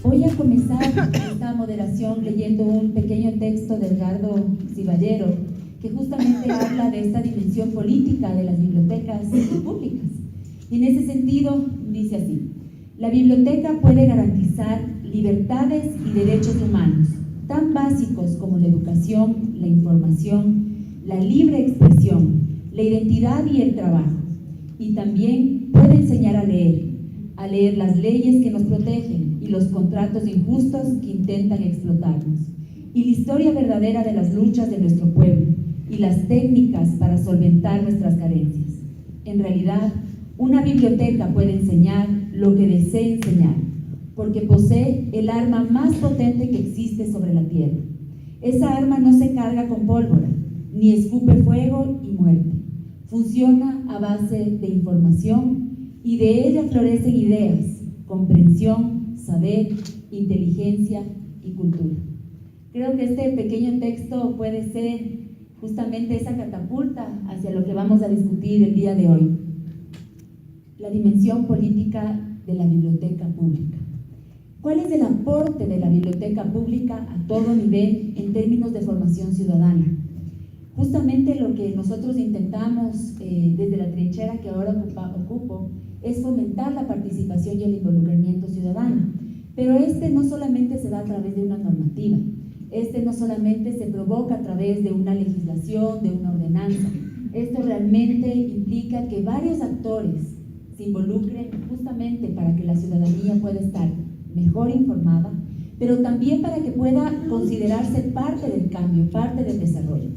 Voy a comenzar esta moderación leyendo un pequeño texto de Edgardo Ciballero que justamente habla de esta dimensión política de las bibliotecas públicas. Y en ese sentido dice así: la biblioteca puede garantizar libertades y derechos humanos tan básicos como la educación, la información, la libre expresión, la identidad y el trabajo. Y también puede enseñar a leer las leyes que nos protegen y los contratos injustos que intentan explotarnos, y la historia verdadera de las luchas de nuestro pueblo y las técnicas para solventar nuestras carencias. En realidad, una biblioteca puede enseñar lo que desee enseñar, porque posee el arma más potente que existe sobre la tierra. Esa arma no se carga con pólvora, ni escupe fuego y muerte. Funciona a base de información y de ella florecen ideas, comprensión, saber, inteligencia y cultura. Creo que este pequeño texto puede ser justamente esa catapulta hacia lo que vamos a discutir el día de hoy: la dimensión política de la biblioteca pública. ¿Cuál es el aporte de la biblioteca pública a todo nivel en términos de formación ciudadana? Justamente lo que nosotros intentamos desde la trinchera que ahora ocupo es fomentar la participación y el involucramiento ciudadano. Pero no solamente se da a través de una normativa, no solamente se provoca a través de una legislación, de una ordenanza. Esto realmente implica que varios actores se involucren justamente para que la ciudadanía pueda estar mejor informada, pero también para que pueda considerarse parte del cambio, parte del desarrollo.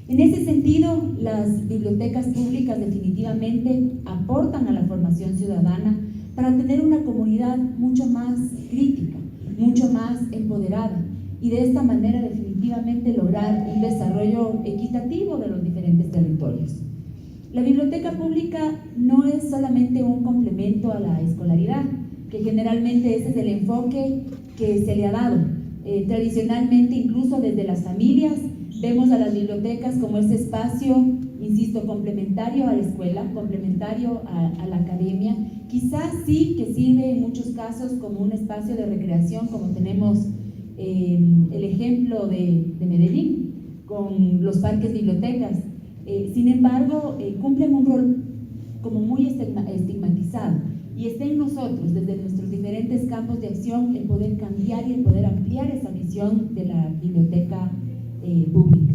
En ese sentido, las bibliotecas públicas definitivamente aportan a la formación ciudadana para tener una comunidad mucho más crítica, mucho más empoderada, y de esta manera definitivamente lograr un desarrollo equitativo de los diferentes territorios. La biblioteca pública no es solamente un complemento a la escolaridad, que generalmente ese es el enfoque que se le ha dado. Tradicionalmente, incluso desde las familias, vemos a las bibliotecas como ese espacio, insisto, complementario a la escuela, complementario a la academia. Quizás sí que sirve en muchos casos como un espacio de recreación, como tenemos el ejemplo de Medellín, con los parques bibliotecas. Sin embargo, cumplen un rol como muy estigmatizado, y está en nosotros, desde nuestros diferentes campos de acción, el poder cambiar y el poder ampliar esa visión de la biblioteca pública.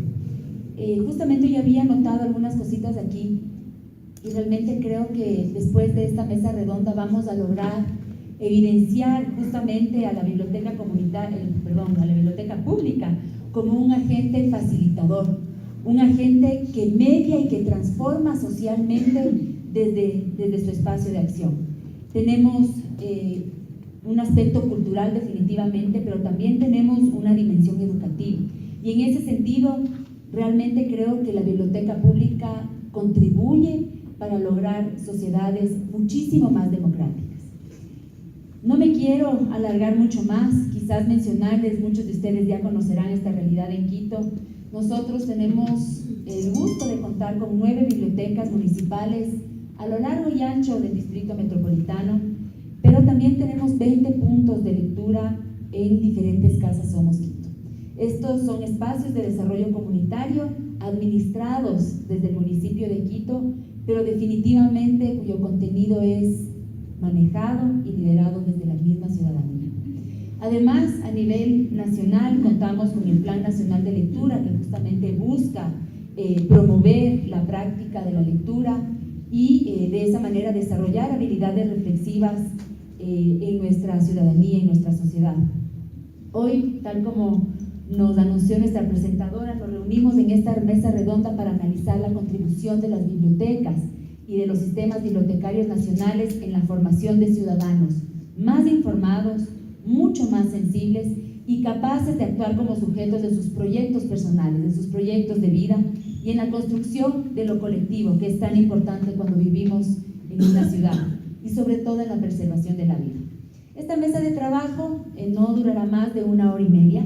Justamente yo había notado algunas cositas aquí, y realmente creo que después de esta mesa redonda vamos a lograr evidenciar justamente a la biblioteca a la biblioteca pública como un agente facilitador, un agente que media y que transforma socialmente desde su espacio de acción. Tenemos un aspecto cultural definitivamente, pero también tenemos una dimensión educativa, y en ese sentido realmente creo que la biblioteca pública contribuye para lograr sociedades muchísimo más democráticas. No me quiero alargar mucho más, quizás mencionarles, muchos de ustedes ya conocerán esta realidad en Quito. Nosotros tenemos el gusto de contar con 9 bibliotecas municipales a lo largo y ancho del distrito metropolitano, pero también tenemos 20 puntos de lectura en diferentes casas Somos Quito. Estos son espacios de desarrollo comunitario administrados desde el municipio de Quito, pero definitivamente cuyo contenido es manejado y liderado desde la misma ciudadanía. Además, a nivel nacional contamos con el Plan Nacional de Lectura, que justamente busca promover la práctica de la lectura y de esa manera desarrollar habilidades reflexivas en nuestra ciudadanía y nuestra sociedad. Hoy, tal como nos anunció nuestra presentadora, nos reunimos en esta mesa redonda para analizar la contribución de las bibliotecas y de los sistemas bibliotecarios nacionales en la formación de ciudadanos más informados, mucho más sensibles y capaces de actuar como sujetos de sus proyectos personales, de sus proyectos de vida, y en la construcción de lo colectivo, que es tan importante cuando vivimos en una ciudad, y sobre todo en la preservación de la vida. Esta mesa de trabajo no durará más de 1 hora y media.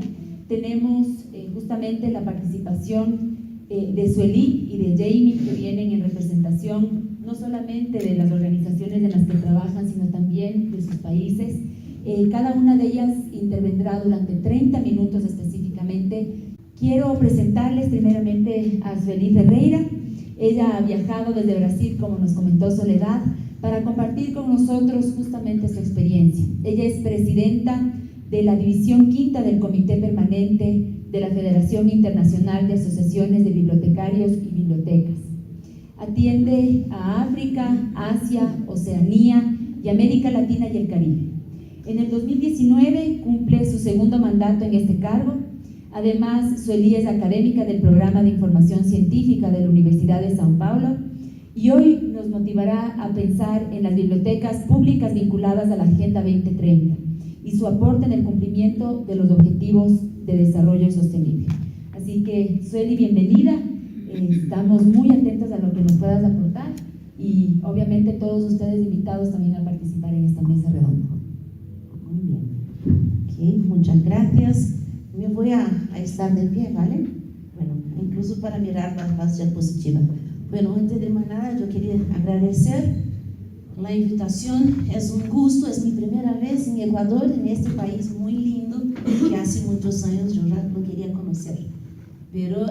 Tenemos justamente la participación de Sueli y de Jamie, que vienen en representación no solamente de las organizaciones en las que trabajan, sino también de sus países. Cada una de ellas intervendrá durante 30 minutos específicamente. Quiero presentarles primeramente a Sueli Ferreira. Ella ha viajado desde Brasil, como nos comentó Soledad, para compartir con nosotros justamente su experiencia. Ella es presidenta de la División Quinta del Comité Permanente de la Federación Internacional de Asociaciones de Bibliotecarios y Bibliotecas. Atiende a África, Asia, Oceanía y América Latina y el Caribe. En el 2019 cumple su segundo mandato en este cargo. Además, Sueli es académica del Programa de Información Científica de la Universidad de São Paulo y hoy nos motivará a pensar en las bibliotecas públicas vinculadas a la Agenda 2030 y su aporte en el cumplimiento de los Objetivos de Desarrollo Sostenible. Así que, Sueli, bienvenida. Estamos muy atentos a lo que nos puedas aportar y obviamente todos ustedes invitados también a participar en esta mesa redonda. Muy bien. Okay, muchas gracias. Me voy a estar de pie, ¿vale? Bueno, incluso para mirar las diapositivas. Bueno, antes de más nada, yo quería agradecer la invitación. Es un gusto, es mi primera vez en Ecuador, en este país muy lindo, que hace muchos años yo ya lo quería conocer. Pero,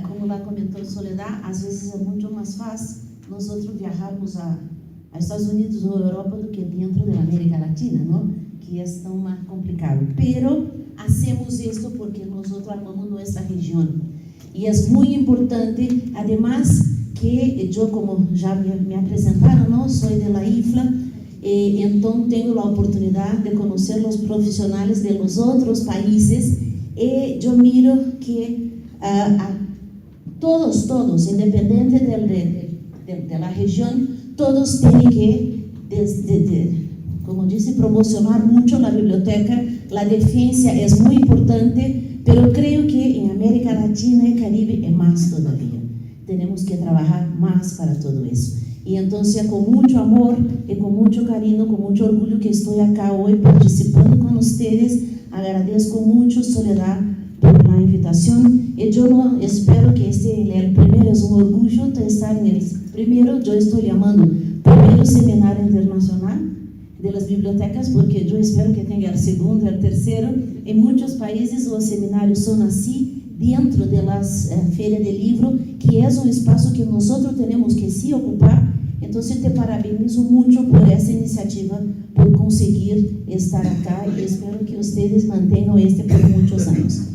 como la comentó Soledad, a veces es mucho más fácil nosotros viajarmos a Estados Unidos o Europa do que dentro de la América Latina, ¿no? Que es tan más complicado. Pero hacemos esto porque nosotros amamos nuestra región. Y es muy importante, además, que yo, como ya me presentaron, ¿no? Soy de la IFLA, entonces tengo la oportunidad de conocer los profesionales de los otros países y yo miro que todos, independiente de la región, todos tienen que, como dice, promocionar mucho la biblioteca. La defensa es muy importante, pero creo que en América Latina y Caribe es más todavía. Tenemos que trabajar más para todo eso. Y entonces, con mucho amor y con mucho cariño, con mucho orgullo que estoy acá hoy participando con ustedes. Agradezco mucho, Soledad, por la invitación. Y yo no espero que el primero es un orgullo de estar en el primero, yo estoy llamando primer seminario internacional de las bibliotecas, porque yo espero que tenga el segundo, el tercero. En muchos países los seminarios son así, dentro de las ferias de libro, que es un espacio que nosotros tenemos que sí ocupar. Entonces te parabenizo mucho por esa iniciativa, por conseguir estar acá, y espero que ustedes mantengan por muchos años.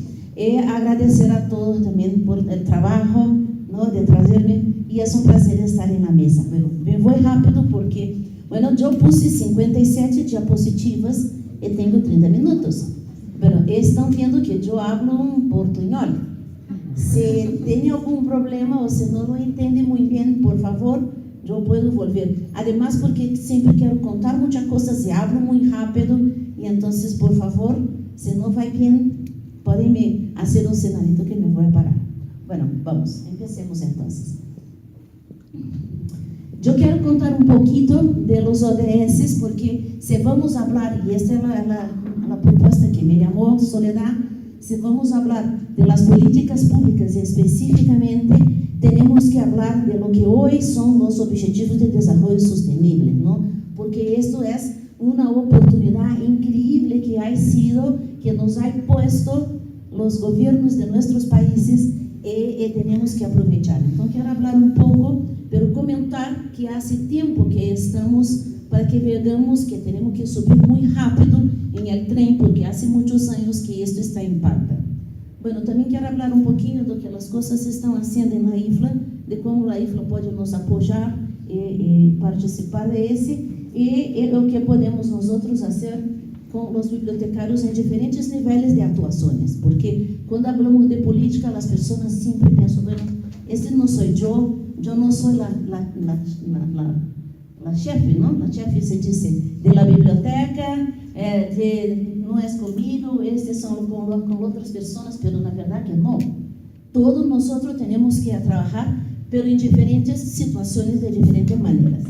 Agradecer a todos también por el trabajo, ¿no? De traerme, y es un placer estar en la mesa. Bueno, me voy rápido porque, bueno, yo puse 57 diapositivas y tengo 30 minutos. Bueno, están viendo que yo hablo un portuñol. Si tiene algún problema o si no lo entiende muy bien, por favor, yo puedo volver. Además, porque siempre quiero contar muchas cosas y hablo muy rápido, y entonces, por favor, si no va bien, pueden me hacer un señalito que me voy a parar. Bueno, vamos, empecemos entonces. Yo quiero contar un poquito de los ODS, porque si vamos a hablar, y esta es la propuesta que me llamó Soledad, si vamos a hablar de las políticas públicas específicamente, tenemos que hablar de lo que hoy son los Objetivos de Desarrollo Sostenible, ¿no? Porque esto es una oportunidad increíble que ha sido, que nos ha puesto los gobiernos de nuestros países, y tenemos que aprovechar. Entonces quiero hablar un poco, pero comentar que hace tiempo que estamos, para que veamos que tenemos que subir muy rápido en el tren, porque hace muchos años que esto está en pauta. Bueno, también quiero hablar un poquito de lo que las cosas se están haciendo en la IFLA, de cómo la IFLA puede nos apoyar y participar de ese, y lo que podemos nosotros hacer con los bibliotecarios en diferentes niveles de actuaciones, porque cuando hablamos de política, las personas siempre piensan, bueno, este no soy yo no soy la jefe, ¿no? La jefe se dice de la biblioteca, no es conmigo, son con otras personas, pero la verdad que no. Todos nosotros tenemos que trabajar, pero en diferentes situaciones de diferentes maneras.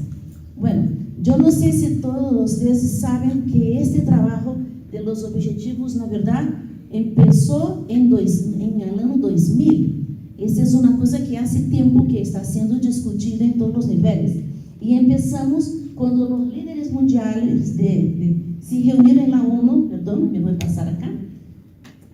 Bueno, yo no sé si todos ustedes saben que este trabajo de los objetivos, la verdad, empezó en el año 2000. Esta es una cosa que hace tiempo que está siendo discutida en todos los niveles. Y empezamos cuando los líderes mundiales de se reuniram em la ONU, perdão, me vou passar acá,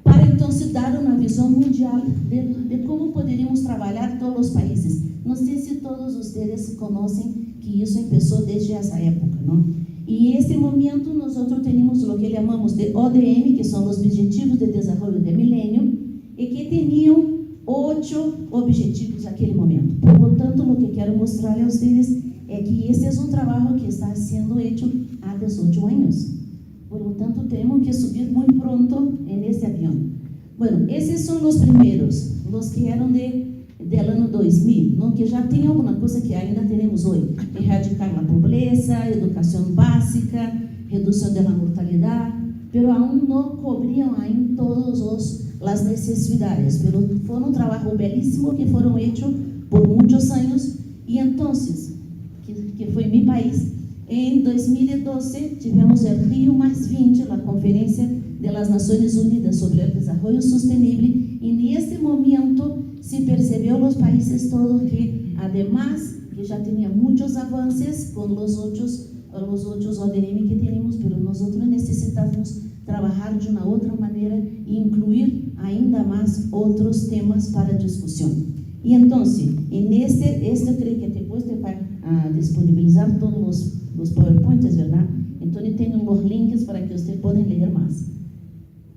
para então dar uma visão mundial de como poderíamos trabalhar todos os países. Não sei se todos vocês conhecem que isso começou desde essa época, não? E neste momento nós temos o que chamamos de ODM, que são os Objetivos de Desenvolvimento do Milênio, e que tinham 8 objetivos naquele momento. Por lo tanto, o que quero mostrar a vocês é que este é um trabalho que está sendo feito há 18 anos. Por lo tanto, temos que subir muito pronto nesse avião. Bueno, esses são os primeiros, os que eram del ano 2000, não? Que já tem alguma coisa que ainda temos hoje. Erradicar a pobreza, educação básica, redução da mortalidade, mas aún não cobriam ainda todas as necessidades. Mas foi um trabalho belíssimo que foram feitos por muitos anos. E então, que foi meu país, em 2012 tivemos o Rio +20, a Conferência das Nações Unidas sobre o Desenvolvimento Sustentável, e neste momento se percebeu os países todos que, además, que já tinha muitos avanços com os outros ODM que temos, mas nós necessitamos trabalhar de uma outra maneira e incluir ainda mais outros temas para discussão. E então, eu creio que depois vai disponibilizar todos os PowerPoints, verdade? Então, eu tenho os links para que vocês possam ler mais.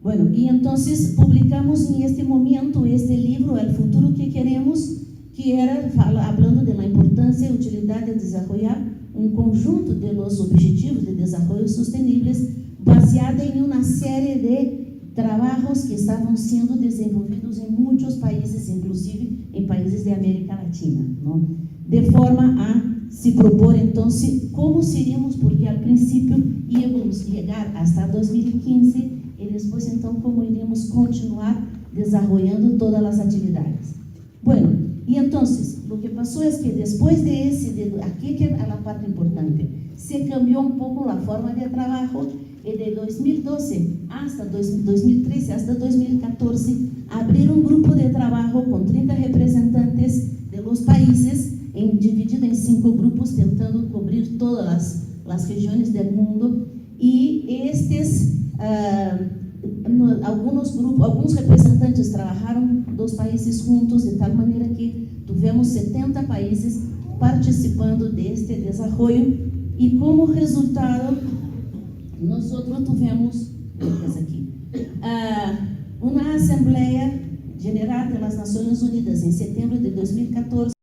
Bueno, e então publicamos em este momento este livro, El Futuro que Queremos, que era falando da importância e utilidade de desenvolver um conjunto de los objetivos de desenvolvimento sustentáveis baseado em uma série de trabalhos que estavam sendo desenvolvidos em muitos países, inclusive em países de América Latina, não? De forma a se propor então como seríamos, porque al princípio íamos chegar até 2015 e depois então como iríamos continuar desenvolvendo todas as atividades. Bueno, e então o que passou é que depois aqui que é a parte importante, se cambiou um pouco a forma de trabalho e de 2012 hasta 2013 hasta 2014 abriram um grupo de trabalho com 30 representantes de los países, dividido em 5 grupos, tentando cobrir todas as regiões do mundo, e alguns representantes trabalharam dos países juntos, de tal maneira que tivemos 70 países participando deste desenvolvimento, e como resultado, nós tivemos uma Assembleia Geral das Nações Unidas em setembro de 2014,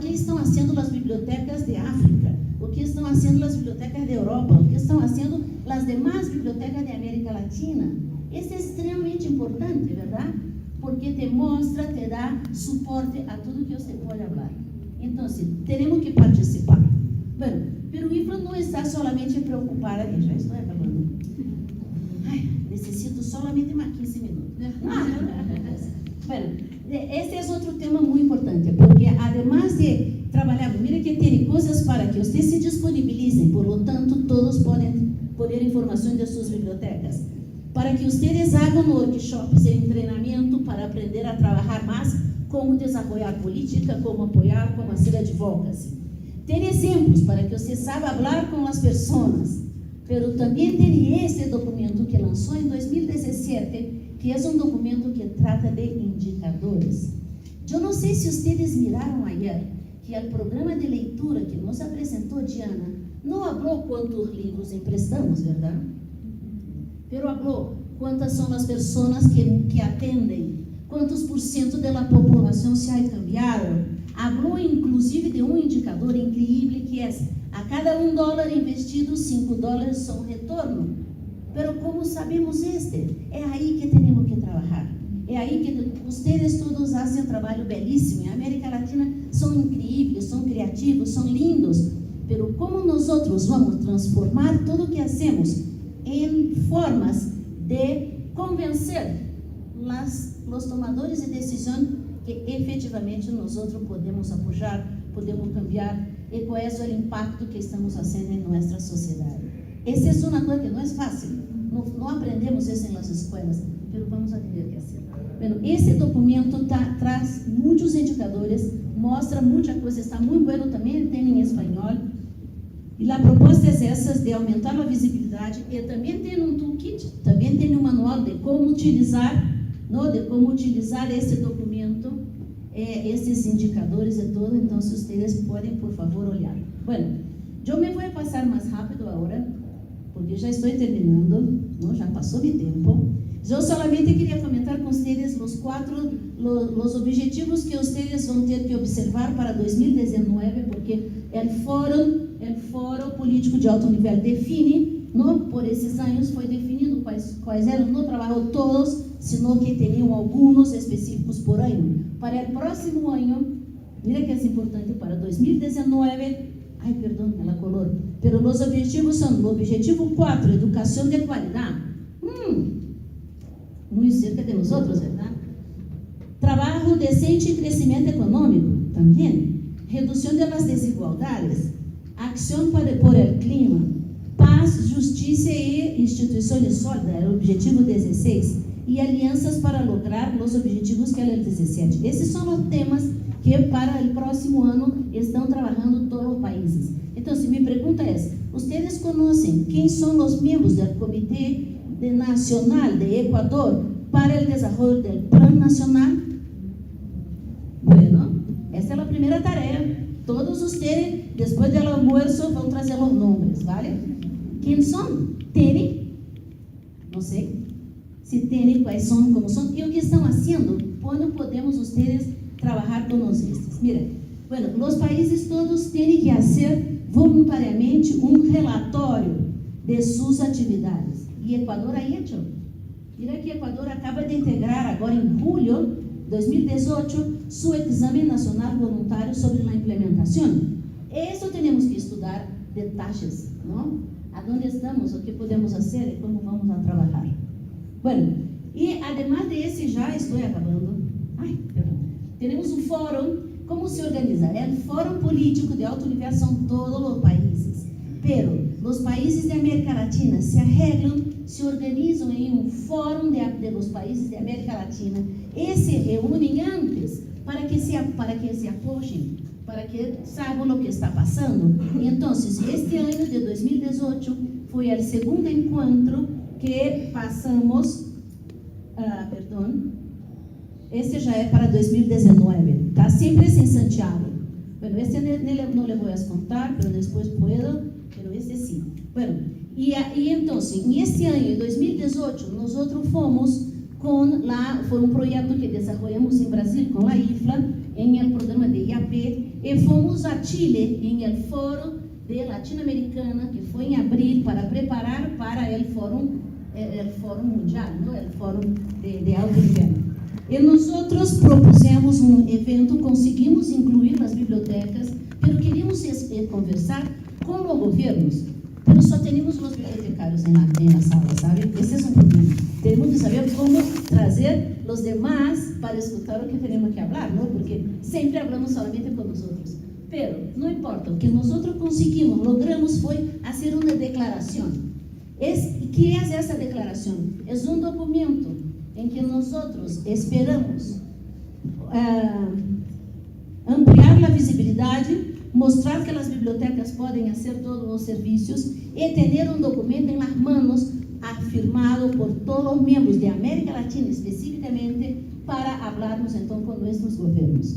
que estão fazendo as bibliotecas de África, o que estão fazendo as bibliotecas de Europa, o que estão fazendo as demais bibliotecas de América Latina. Isso é extremamente importante, verdade? Porque te mostra, te dá suporte a tudo que você pode falar. Então, temos que participar. Bueno, pero o IFLA não está solamente preocupada, já estou acabando. Ai, necessito solamente mais 15 minutos. Bueno, esse é outro tema muito importante, porque además de trabalhar, mira que tem coisas para que vocês se disponibilizem, por lo tanto, todos podem poner informação de suas bibliotecas, para que vocês hagam workshops e treinamento para aprender a trabalhar mais, como desenvolver política, como apoiar, como fazer advocacy. Tem exemplos para que você saiba falar com as pessoas, mas também tem esse documento que lançou em 2017, que é um documento que trata de indicadores. Eu não sei se vocês miraram ayer, que o programa de leitura que nos apresentou Diana, não falou quantos livros emprestamos, verdade? Pero falou quantas são as pessoas que atendem, quantos por cento da população se ha cambiado. Falou inclusive de um indicador incrível que é, a cada $1 investido, $5 são retorno. Pero como sabemos este? É aí que temos que trabalhar. É aí que vocês todos fazem um trabalho belíssimo. Em América Latina são incríveis, são criativos, são lindos. Pero como nós vamos transformar tudo o que hacemos em formas de convencer os tomadores de decisão que efetivamente nós podemos apoiar, podemos cambiar, e qual é o impacto que estamos fazendo em nossa sociedade. Essa é uma coisa que não é fácil, não aprendemos isso nas escolas, mas vamos a ter que fazer. Bueno, esse documento traz muitos indicadores, mostra muita coisa, está muito bueno, também tem em espanhol, e a proposta é essa, de aumentar a visibilidade, e também tem um toolkit, também tem um manual de como utilizar, esse documento, esses indicadores e tudo. Então, se vocês podem, por favor, olhar. Bueno, eu me vou passar mais rápido agora, porque já estou terminando, não? Já passou meu tempo. Eu solamente queria comentar com vocês os objetivos que vocês vão ter que observar para 2019, porque o Fórum Político de Alto Nível define, não? Por esses anos foi definido quais eram, não trabalhou todos, sino que tinham alguns específicos por ano. Para o próximo ano, mira que é importante, para 2019, ela color, pero os objetivos são, o objetivo 4, educação de qualidade, muito cerca de nós, verdade? Trabalho decente e crescimento econômico, também. Redução das desigualdades, ação por o clima, paz, justiça e instituições sólidas, é o objetivo 16, e alianças para lograr os objetivos que é o 17. Esses são os temas que para o próximo ano estão trabalhando todos os países. Então, se minha pergunta é, vocês conhecem quem são os membros do Comitê Nacional de Equador para o desenvolvimento do Plano Nacional? Bueno, essa é a primeira tarefa. Todos vocês, depois do almoço, vão trazer os nomes, vale? Quem são? Tem? Não sei. Se tem, quais são, como são, e o que estão fazendo, quando podemos vocês trabalhar com nós estes. Mira, bueno, os países todos têm que fazer voluntariamente um relatório de suas atividades. E Equador ha hecho. Mira que Equador acaba de integrar agora em julho de 2018 seu exame nacional voluntário sobre a implementação. Isso temos que estudar detalhes, não? Aonde estamos, o que podemos fazer e como vamos a trabalhar. Bueno, e además de esse, já estou acabando. Temos um fórum, como se organiza? É o Fórum Político de Alto Nível, são todos os países. Pero os países de América Latina se arreglam, se organizam em um fórum de los países de América Latina e se reúnem antes para que se apoiem, para que saibam o que está passando. Então, este ano de 2018 foi o segundo encontro que passamos, esse já é para 2019, está sempre em Santiago. Bueno, esse não le voy a contar, pero depois puedo, pero esse sim. Bueno, e então, em este ano, em 2018, nós fomos foi um projeto que desenvolvemos em Brasil com a IFLA, em el programa de IAP, e que fomos a Chile en el foro de Latinoamericana, que fue en abril, para preparar para el foro mundial, ¿no? El foro de alto nivel. Y nosotros propusemos un evento, conseguimos incluir las bibliotecas, pero queríamos conversar con los gobiernos, pero só tenemos los bibliotecarios en la sala, ¿sabe? Ese es un problema. Tenemos que saber cómo trazer los demás para escuchar lo que tenemos que hablar, ¿no? Porque siempre hablamos solamente con nosotros. Pero no importa, lo que nosotros conseguimos, logramos fue hacer una declaración. ¿Qué es esa declaración? Es un documento en que nosotros esperamos ampliar la visibilidad, mostrar que las bibliotecas pueden hacer todos los servicios y tener un documento en las manos afirmado por todos los miembros de América Latina específicamente para hablarnos entonces con nuestros gobiernos.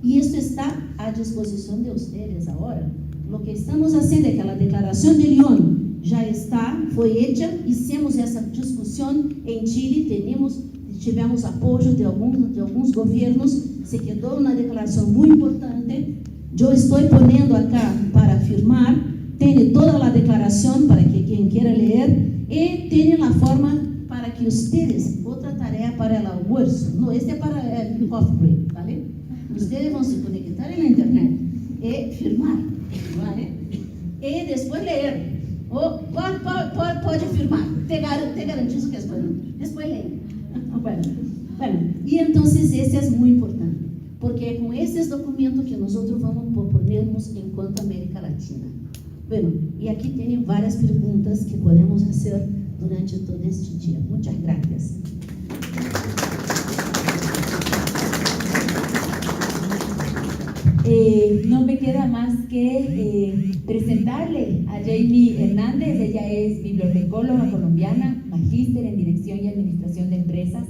Y esto está a disposición de ustedes ahora. Lo que estamos haciendo es que la declaración de Lyon ya está, fue hecha, hicimos esa discusión en Chile, tivemos apoyo de algunos gobiernos, se quedó una declaración muy importante. Yo estoy poniendo acá para firmar, tiene toda la declaración para que quien quiera leer, y tiene la forma para que ustedes, otra tarea para el almuerzo, no, este es para el coffee break, ¿vale? Ustedes van a se conectar en la internet y firmar, ¿vale? Y después leer. Pode firmar, te garantizo que es bueno. Después lee. Bueno, y entonces ese es muy importante, porque es con estos documentos que nosotros vamos a proponernos en cuanto a América Latina. Bueno, y aquí tienen varias preguntas que podemos hacer durante todo este día. Muchas gracias. No me queda más que presentarle a Jamie Hernández. Ella es bibliotecóloga colombiana, magíster en Dirección y Administración de Empresas.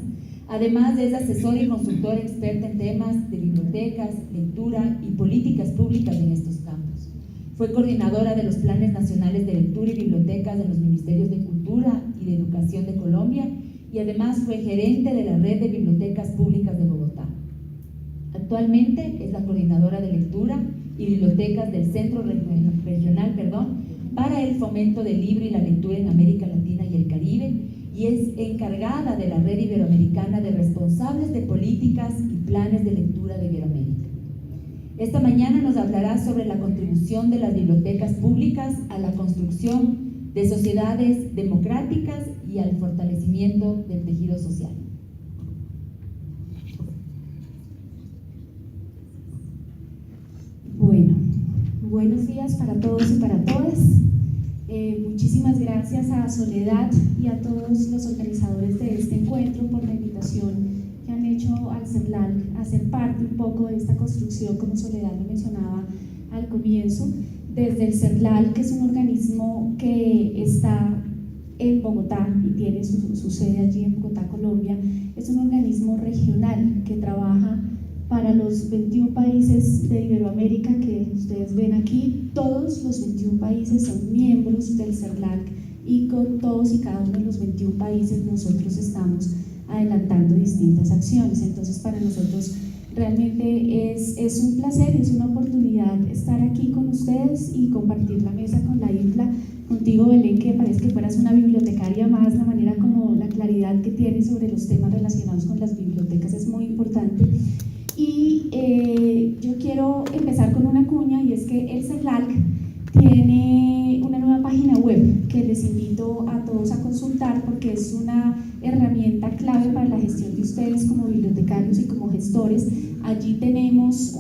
Además es asesora y consultora experta en temas de bibliotecas, lectura y políticas públicas en estos campos. Fue coordinadora de los Planes Nacionales de Lectura y Bibliotecas de los Ministerios de Cultura y de Educación de Colombia y además fue gerente de la Red de Bibliotecas Públicas de Bogotá. Actualmente es la coordinadora de lectura y bibliotecas del Centro Regional para el Fomento del Libro y la Lectura en América Latina y el Caribe y es encargada de la Red Iberoamericana de Responsables de Políticas y Planes de Lectura de Iberoamérica. Esta mañana nos hablará sobre la contribución de las bibliotecas públicas a la construcción de sociedades democráticas y al fortalecimiento del tejido social. Bueno, buenos días para todos y para todas. Muchísimas gracias a Soledad y a todos los organizadores de este encuentro por la invitación que han hecho al CERLAC a ser parte un poco de esta construcción, como Soledad lo mencionaba al comienzo, desde el CERLAC, que es un organismo que está en Bogotá y tiene su sede allí en Bogotá, Colombia. Es un organismo regional que trabaja para los 21 países de Iberoamérica que ustedes ven aquí. Todos los 21 países son miembros del CERLAC y con todos y cada uno de los 21 países nosotros estamos adelantando distintas acciones. Entonces para nosotros realmente es un placer, es una oportunidad estar aquí con ustedes y compartir la mesa con la IFLA, contigo Belén, que parece que fueras una bibliotecaria más. La manera como la claridad que tienes sobre los temas relacionados con las bibliotecas es muy importante. Y yo quiero empezar con una cuña, y es que el CERLAC tiene una nueva página web que les invito a todos a consultar porque es una herramienta clave para la gestión de ustedes como bibliotecarios y como gestores. Allí tenemos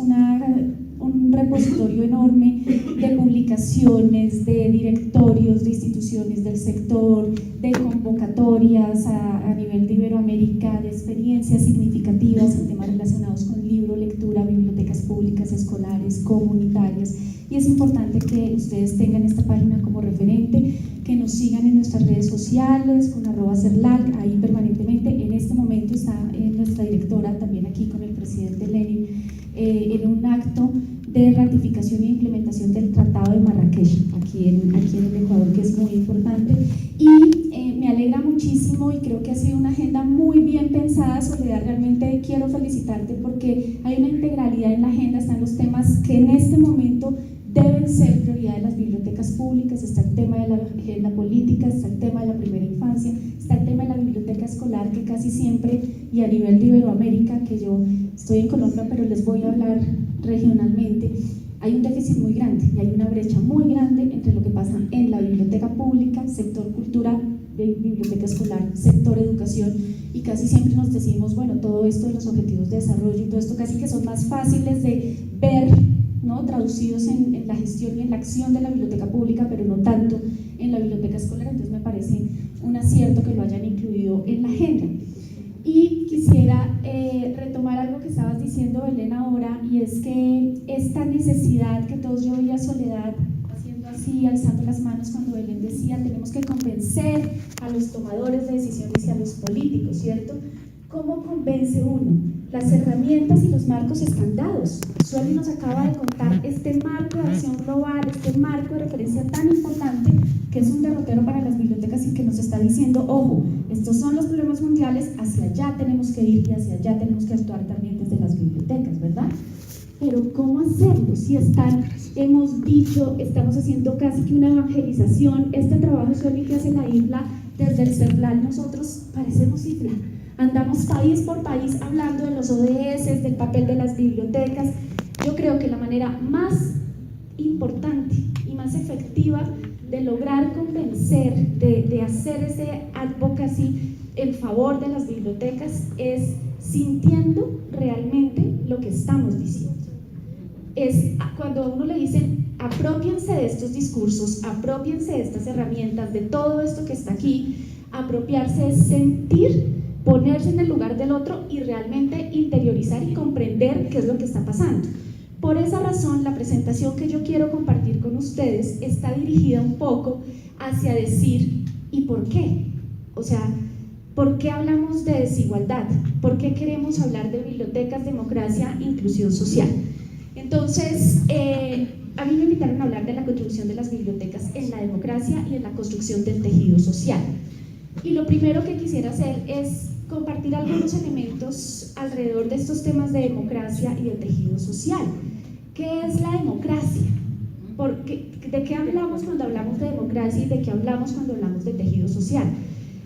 un repositorio enorme de publicaciones, de directorios, de instituciones del sector, de convocatorias a nivel de Iberoamérica, de experiencias significativas en temas relacionados con libro, lectura, bibliotecas públicas, escolares, comunitarias. Y es importante que ustedes tengan esta página como referente, que nos sigan en nuestras redes sociales con @CERLAC, ahí permanentemente. En este momento está nuestra directora también aquí con el presidente Lenin en un acto de ratificación e implementación del Tratado de Marrakech aquí en el Ecuador, que es muy importante. Y me alegra muchísimo y creo que ha sido una agenda muy bien pensada. Soledad, realmente quiero felicitarte porque hay una integralidad en la agenda, están los temas que en este momento deben ser prioridad de las bibliotecas públicas, está el tema de la agenda política, está el tema de la primera infancia, está el tema de la biblioteca escolar, que casi siempre, y a nivel de Iberoamérica, que yo estoy en Colombia pero les voy a hablar regionalmente, hay un déficit muy grande y hay una brecha muy grande entre lo que pasa en la biblioteca pública, sector cultura, biblioteca escolar, sector educación, y casi siempre nos decimos, bueno, todo esto de los objetivos de desarrollo y todo esto casi que son más fáciles de ver, ¿no?, traducidos en la gestión y en la acción de la biblioteca pública, pero no tanto en la biblioteca escolar. Entonces me parece un acierto que lo hayan incluido en la agenda. Y quisiera retomar algo que estabas diciendo, Belén, ahora, y es que esta necesidad que todos, yo oía a Soledad haciendo así, alzando las manos cuando Belén decía, tenemos que convencer a los tomadores de decisiones y a los políticos, ¿cierto? ¿Cómo convence uno? Las herramientas y los marcos están dados. Sueli nos acaba de contar este marco de acción global, este marco de referencia tan importante que es un derrotero para las bibliotecas y que nos está diciendo, ojo, estos son los problemas mundiales, hacia allá tenemos que ir y hacia allá tenemos que actuar también desde las bibliotecas, ¿verdad? Pero ¿cómo hacerlo? Si hemos dicho, estamos haciendo casi que una evangelización, este trabajo Sueli que hace la isla desde el CERLAL, nosotros parecemos isla. Andamos país por país hablando de los ODS, del papel de las bibliotecas. Yo creo que la manera más importante y más efectiva de lograr convencer, de hacer ese advocacy en favor de las bibliotecas es sintiendo realmente lo que estamos diciendo. Es cuando a uno le dicen, aprópiense de estos discursos, aprópiense de estas herramientas, de todo esto que está aquí, apropiarse es sentir, ponerse en el lugar del otro y realmente interiorizar y comprender qué es lo que está pasando. Por esa razón, la presentación que yo quiero compartir con ustedes está dirigida un poco hacia decir, ¿y por qué? O sea, ¿por qué hablamos de desigualdad? ¿Por qué queremos hablar de bibliotecas, democracia, inclusión social? Entonces, a mí me invitaron a hablar de la contribución de las bibliotecas en la democracia y en la construcción del tejido social. Y lo primero que quisiera hacer es compartir algunos elementos alrededor de estos temas de democracia y de tejido social. ¿Qué es la democracia? ¿De qué hablamos cuando hablamos de democracia y de qué hablamos cuando hablamos de tejido social?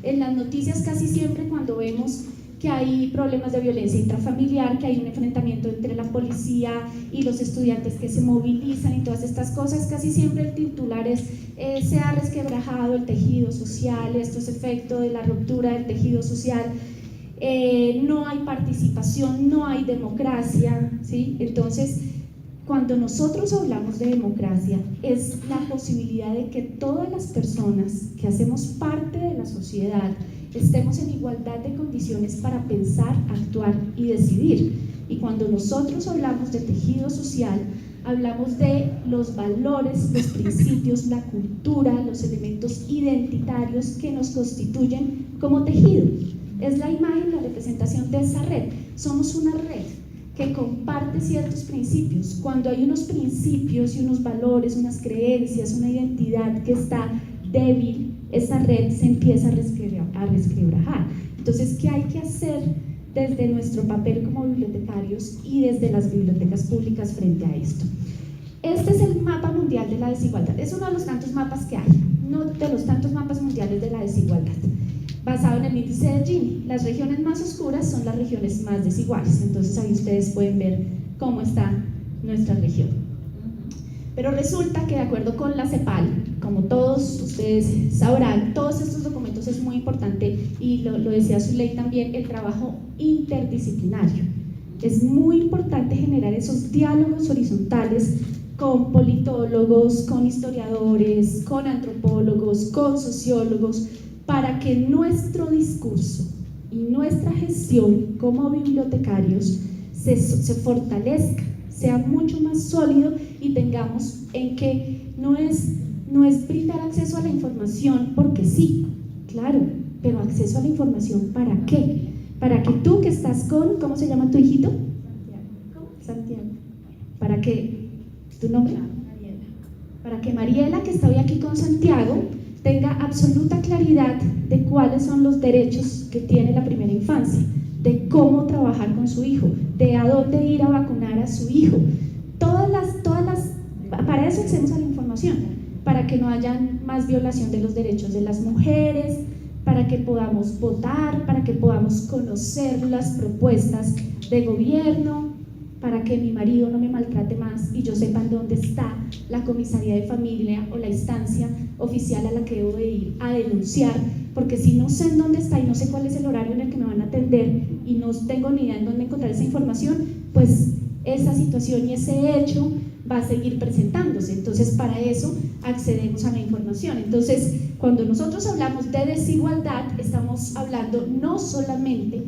En las noticias casi siempre cuando vemos que hay problemas de violencia intrafamiliar, que hay un enfrentamiento entre la policía y los estudiantes que se movilizan y todas estas cosas, casi siempre el titular es se ha resquebrajado el tejido social, esto es efecto de la ruptura del tejido social, no hay participación, no hay democracia, ¿sí? Entonces, cuando nosotros hablamos de democracia, es la posibilidad de que todas las personas que hacemos parte de la sociedad estemos en igualdad de condiciones para pensar, actuar y decidir. Y cuando nosotros hablamos de tejido social, hablamos de los valores, los principios, la cultura, los elementos identitarios que nos constituyen como tejido. Es la imagen, la representación de esa red. Somos una red que comparte ciertos principios. Cuando hay unos principios y unos valores, unas creencias, una identidad que está débil, esa red se empieza a resquebrajar. Entonces, ¿qué hay que hacer desde nuestro papel como bibliotecarios y desde las bibliotecas públicas frente a esto? Este es el mapa mundial de la desigualdad. Es uno de los tantos mapas que hay, no de los tantos mapas mundiales de la desigualdad, basado en el índice de Gini. Las regiones más oscuras son las regiones más desiguales. Entonces ahí ustedes pueden ver cómo está nuestra región. Pero resulta que de acuerdo con la CEPAL, como todos ustedes sabrán, todos estos documentos es muy importante, y lo decía Zuley también, el trabajo interdisciplinario. Es muy importante generar esos diálogos horizontales con politólogos, con historiadores, con antropólogos, con sociólogos, para que nuestro discurso y nuestra gestión como bibliotecarios se fortalezca, sea mucho más sólido y tengamos en que no es brindar acceso a la información porque sí, claro, pero acceso a la información ¿para qué? Para que tú que estás con, ¿cómo se llama tu hijito? Santiago. Para que, ¿tu nombre? Mariela. Para que Mariela, que está hoy aquí con Santiago, tenga absoluta claridad de cuáles son los derechos que tiene la primera infancia, de cómo trabajar con su hijo, de a dónde ir a vacunar a su hijo. Para eso accedemos a la información, para que no haya más violación de los derechos de las mujeres, para que podamos votar, para que podamos conocer las propuestas de gobierno, para que mi marido no me maltrate más y yo sepa en dónde está la comisaría de familia o la instancia oficial a la que debo de ir a denunciar, porque si no sé en dónde está y no sé cuál es el horario en el que me van a atender y no tengo ni idea en dónde encontrar esa información, pues esa situación y ese hecho va a seguir presentándose. Entonces, para eso accedemos a la información. Entonces, cuando nosotros hablamos de desigualdad, estamos hablando no solamente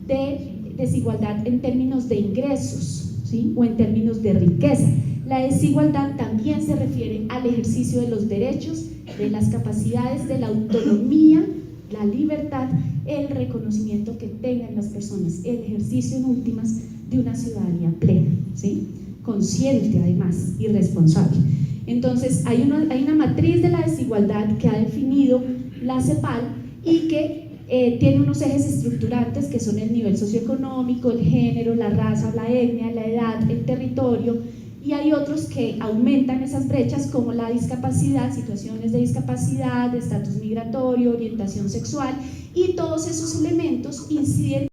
de desigualdad en términos de ingresos, ¿sí? O en términos de riqueza. La desigualdad también se refiere al ejercicio de los derechos, de las capacidades, de la autonomía, la libertad, el reconocimiento que tengan las personas, el ejercicio en últimas de una ciudadanía plena, ¿sí? Consciente además y responsable. Entonces hay una matriz de la desigualdad que ha definido la CEPAL y que tiene unos ejes estructurantes que son el nivel socioeconómico, el género, la raza, la etnia, la edad, el territorio, y hay otros que aumentan esas brechas como la discapacidad, situaciones de discapacidad, de estatus migratorio, orientación sexual, y todos esos elementos inciden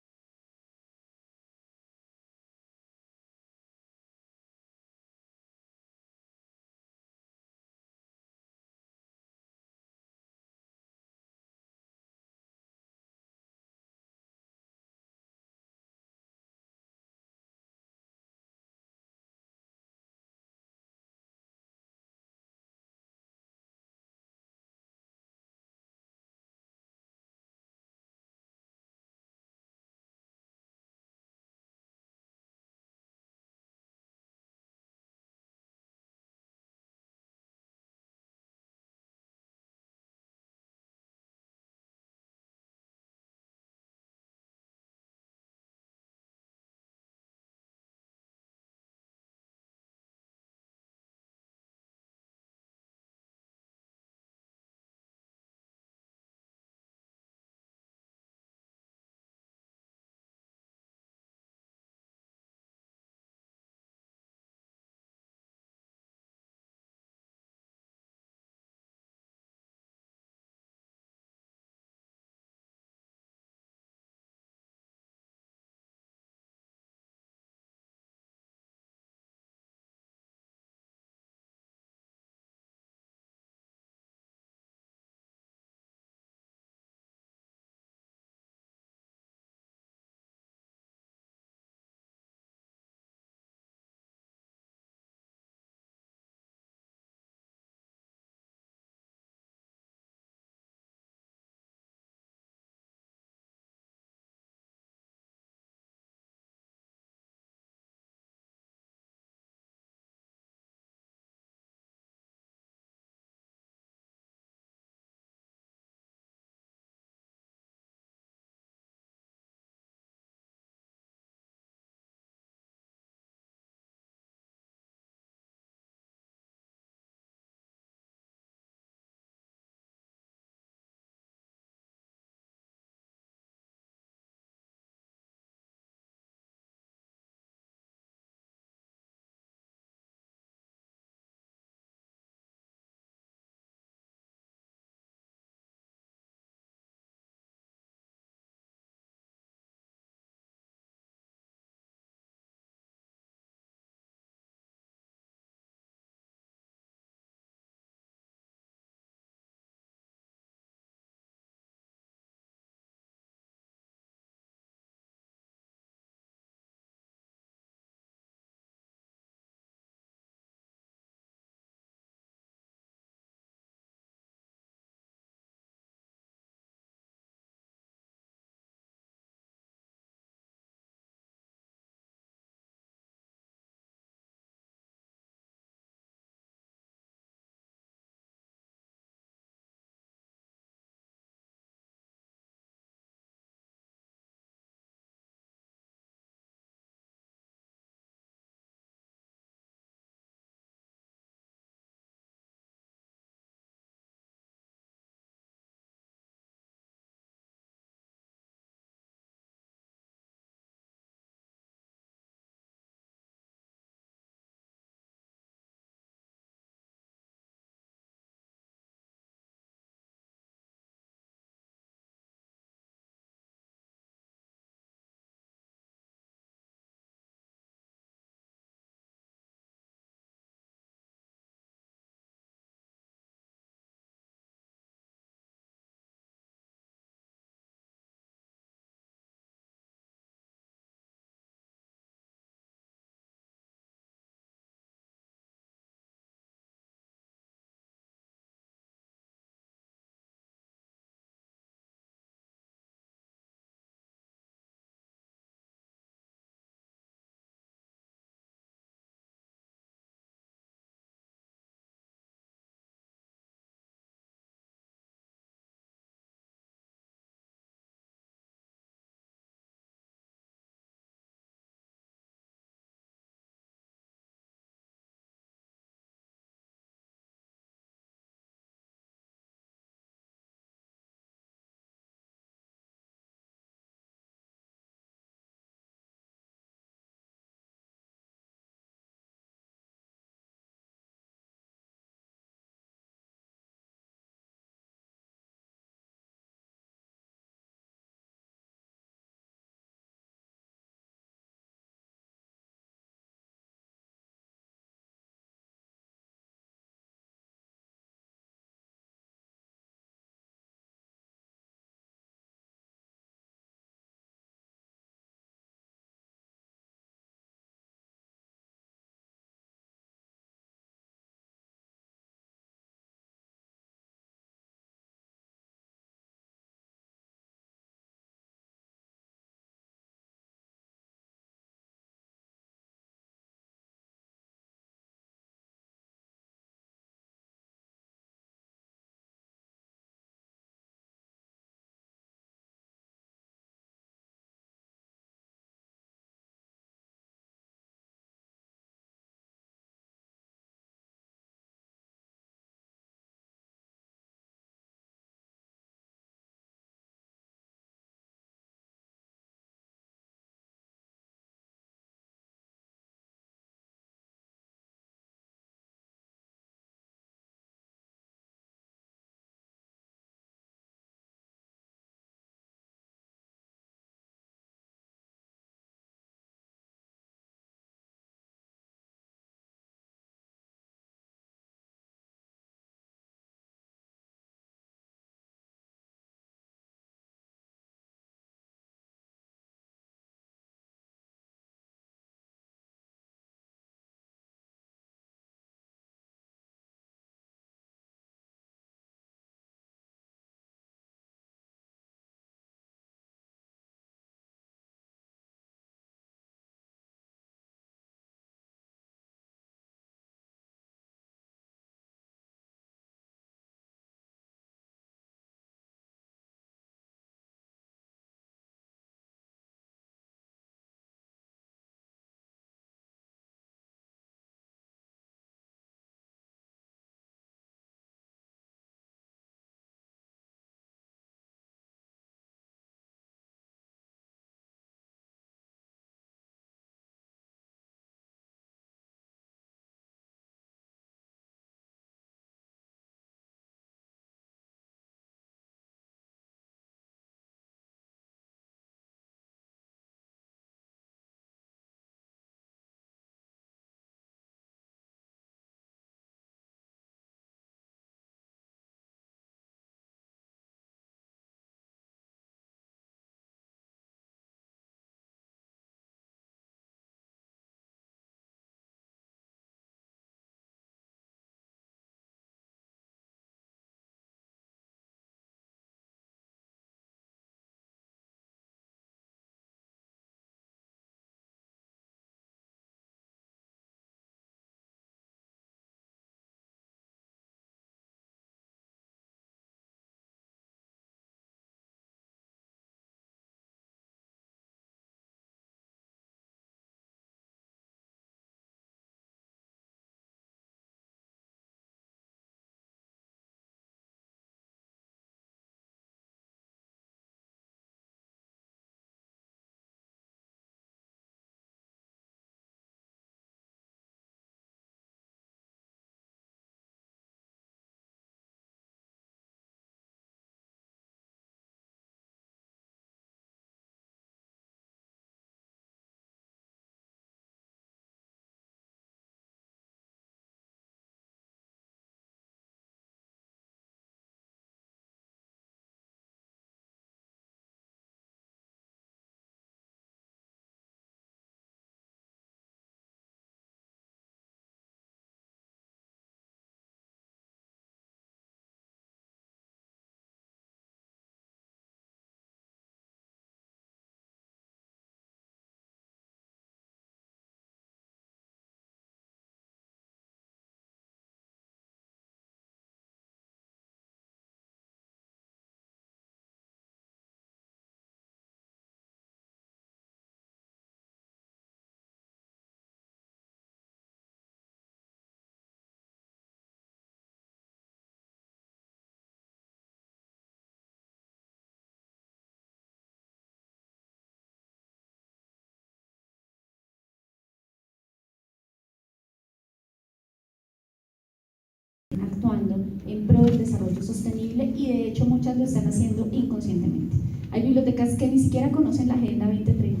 actuando en pro del desarrollo sostenible y de hecho muchas lo están haciendo inconscientemente. Hay bibliotecas que ni siquiera conocen la Agenda 2030.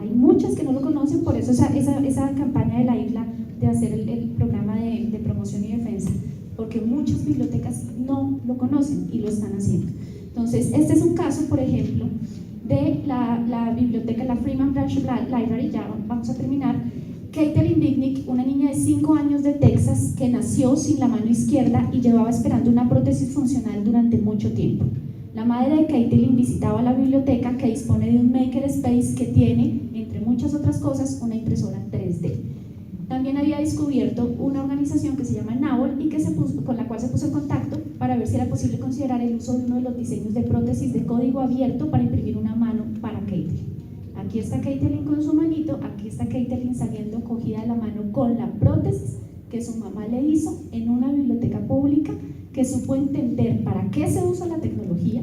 Hay muchas que no lo conocen, por eso esa campaña de la isla de hacer el programa de promoción y defensa, porque muchas bibliotecas no lo conocen y lo están haciendo. Entonces, este es un caso, por ejemplo, de la biblioteca, la Freeman Branch Library, ya vamos a terminar. Caitlin Bicknick, una niña de 5 años de Texas que nació sin la mano izquierda y llevaba esperando una prótesis funcional durante mucho tiempo. La madre de Caitlin visitaba la biblioteca, que dispone de un makerspace que tiene, entre muchas otras cosas, una impresora 3D. También había descubierto una organización que se llama NAWL y con la cual se puso en contacto para ver si era posible considerar el uso de uno de los diseños de prótesis de código abierto para imprimir una mano para Caitlin. Aquí está Caitlin con su manito, aquí está Caitlin saliendo cogida de la mano con la prótesis que su mamá le hizo en una biblioteca pública, que supo entender para qué se usa la tecnología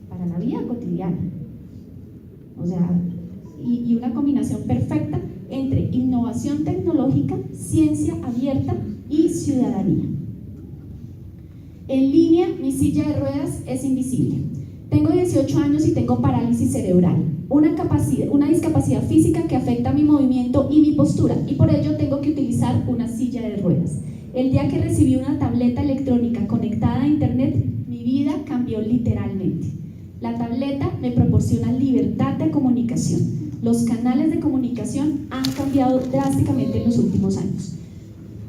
para la vida cotidiana. O sea, y una combinación perfecta entre innovación tecnológica, ciencia abierta y ciudadanía. En línea, mi silla de ruedas es invisible. Tengo 18 años y tengo parálisis cerebral, una discapacidad física que afecta mi movimiento y mi postura, y por ello tengo que utilizar una silla de ruedas. El día que recibí una tableta electrónica conectada a internet, mi vida cambió literalmente. La tableta me proporciona libertad de comunicación. Los canales de comunicación han cambiado drásticamente en los últimos años.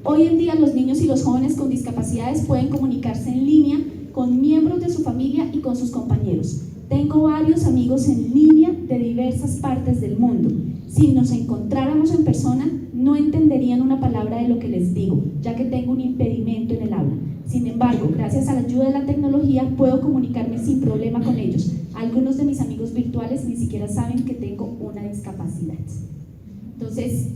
Hoy en día los niños y los jóvenes con discapacidades pueden comunicarse en línea con miembros de su familia y con sus compañeros. Tengo varios amigos en línea de diversas partes del mundo. Si nos encontráramos en persona, no entenderían una palabra de lo que les digo, ya que tengo un impedimento en el habla. Sin embargo, gracias a la ayuda de la tecnología, puedo comunicarme sin problema con ellos. Algunos de mis amigos virtuales ni siquiera saben que tengo una discapacidad. Entonces,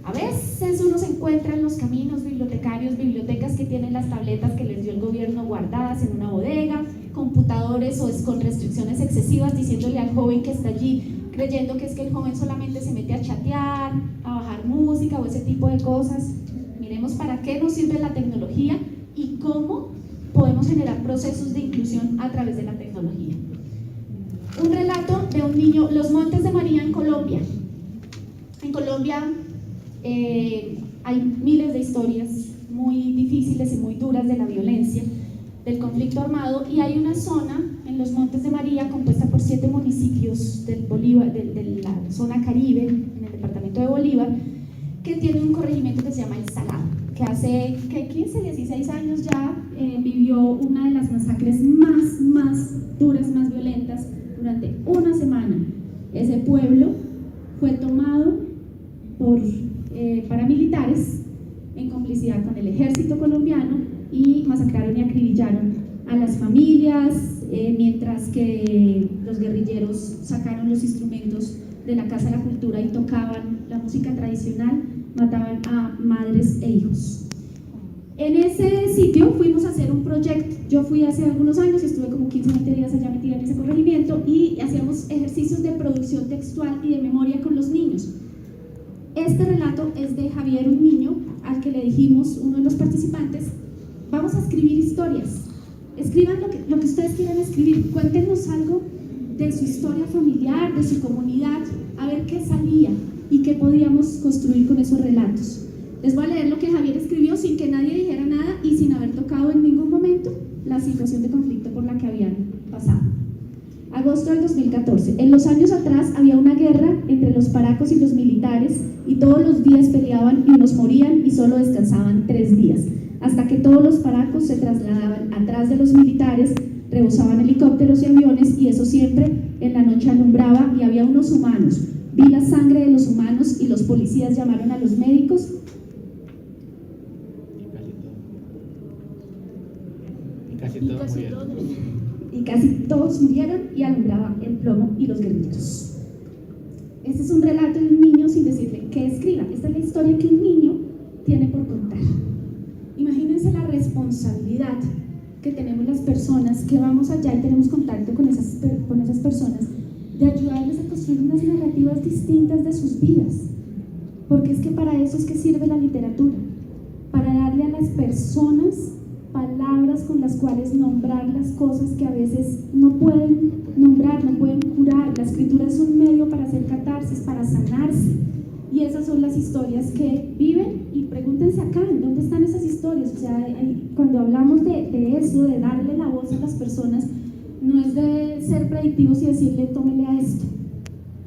a veces uno se encuentra en los caminos bibliotecarios, bibliotecas que tienen las tabletas que les dio el gobierno guardadas en una bodega, computadores o con restricciones excesivas, diciéndole al joven que está allí, creyendo que es que el joven solamente se mete a chatear, a bajar música o ese tipo de cosas. Miremos para qué nos sirve la tecnología y cómo podemos generar procesos de inclusión a través de la tecnología. Un relato de un niño, Los Montes de María en Colombia. En Colombia hay miles de historias muy difíciles y muy duras de la violencia, del conflicto armado, y hay una zona en los Montes de María compuesta por 7 municipios de la zona Caribe, en el departamento de Bolívar, que tiene un corregimiento que se llama El Salado, que hace 15, 16 años ya vivió una de las masacres más duras, más violentas durante una semana. Ese pueblo fue tomado por paramilitares en complicidad con el ejército colombiano y masacraron y acribillaron a las familias, mientras que los guerrilleros sacaron los instrumentos de la Casa de la Cultura y tocaban la música tradicional, mataban a madres e hijos. En ese sitio fuimos a hacer un proyecto. Yo fui hace algunos años y estuve como 15 o 20 días allá metida en ese corregimiento y hacíamos ejercicios de producción textual y de memoria con los niños. Este relato es de Javier, un niño al que le dijimos, uno de los participantes, vamos a escribir historias, escriban lo que ustedes quieran escribir, cuéntenos algo de su historia familiar, de su comunidad, a ver qué salía y qué podíamos construir con esos relatos. Les voy a leer lo que Javier escribió sin que nadie dijera nada y sin haber tocado en ningún momento la situación de conflicto por la que habían pasado. Agosto del 2014. En los años atrás había una guerra entre los paracos y los militares y todos los días peleaban y unos morían y solo descansaban 3 días, hasta que todos los paracos se trasladaban atrás de los militares, rebosaban helicópteros y aviones y eso siempre en la noche alumbraba y había unos humanos. Vi la sangre de los humanos y los policías llamaron a los médicos y casi todos murieron y alumbraba el plomo y los guerrilleros. Este es un relato de un niño sin decirle que escriba. Esta es la historia que un niño tiene por contar. Imagínense la responsabilidad que tenemos las personas que vamos allá y tenemos contacto con esas personas, de ayudarles a construir unas narrativas distintas de sus vidas, porque es que para eso es que sirve la literatura, para darle a las las personas palabras con las cuales nombrar las cosas que a veces no pueden nombrar, no pueden curar. La escritura es un medio para hacer catarsis, para sanarse. Y esas son las historias que viven, y pregúntense acá, ¿dónde están esas historias? O sea, cuando hablamos de eso, de darle la voz a las personas, no es de ser predictivos y decirle, tómele a esto.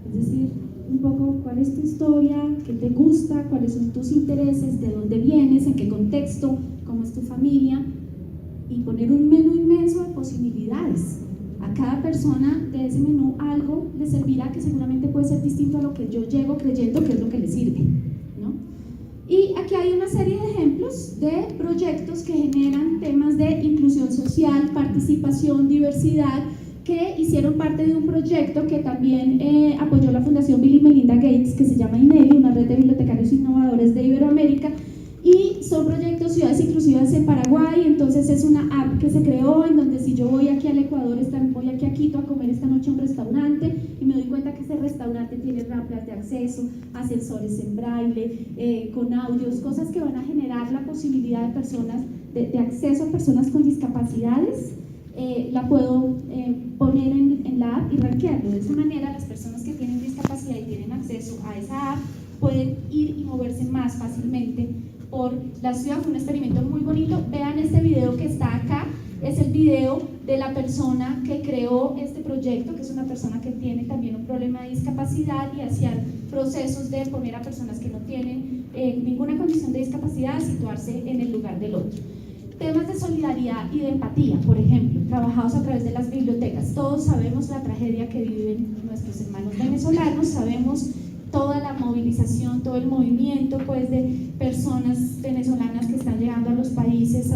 Es decir, un poco cuál es tu historia, qué te gusta, cuáles son tus intereses, de dónde vienes, en qué contexto, cómo es tu familia, y poner un menú inmenso de posibilidades. A cada persona de ese menú algo le servirá que seguramente puede ser distinto a lo que yo llego creyendo que es lo que le sirve, ¿no? Y aquí hay una serie de ejemplos de proyectos que generan temas de inclusión social, participación, diversidad, que hicieron parte de un proyecto que también apoyó la Fundación Bill y Melinda Gates, que se llama INELI, una red de bibliotecarios innovadores de Iberoamérica, y son proyectos Ciudades Inclusivas en Paraguay. Entonces es una app que se creó en donde si yo voy aquí al Ecuador, voy aquí a Quito a comer esta noche a un restaurante y me doy cuenta que ese restaurante tiene rampas de acceso, ascensores en braille, con audios, cosas que van a generar la posibilidad de personas, de acceso a personas con discapacidades. La puedo poner en la app y rankearlo. De esa manera las personas que tienen discapacidad y tienen acceso a esa app pueden ir y moverse más fácilmente por la ciudad. Fue un experimento muy bonito. Vean este video que está acá, es el video de la persona que creó este proyecto, que es una persona que tiene también un problema de discapacidad, y hacían procesos de poner a personas que no tienen ninguna condición de discapacidad a situarse en el lugar del otro. Temas de solidaridad y de empatía, por ejemplo, trabajados a través de las bibliotecas. Todos sabemos la tragedia que viven nuestros hermanos venezolanos, sabemos toda la movilización, todo el movimiento pues, de personas venezolanas que están llegando a los países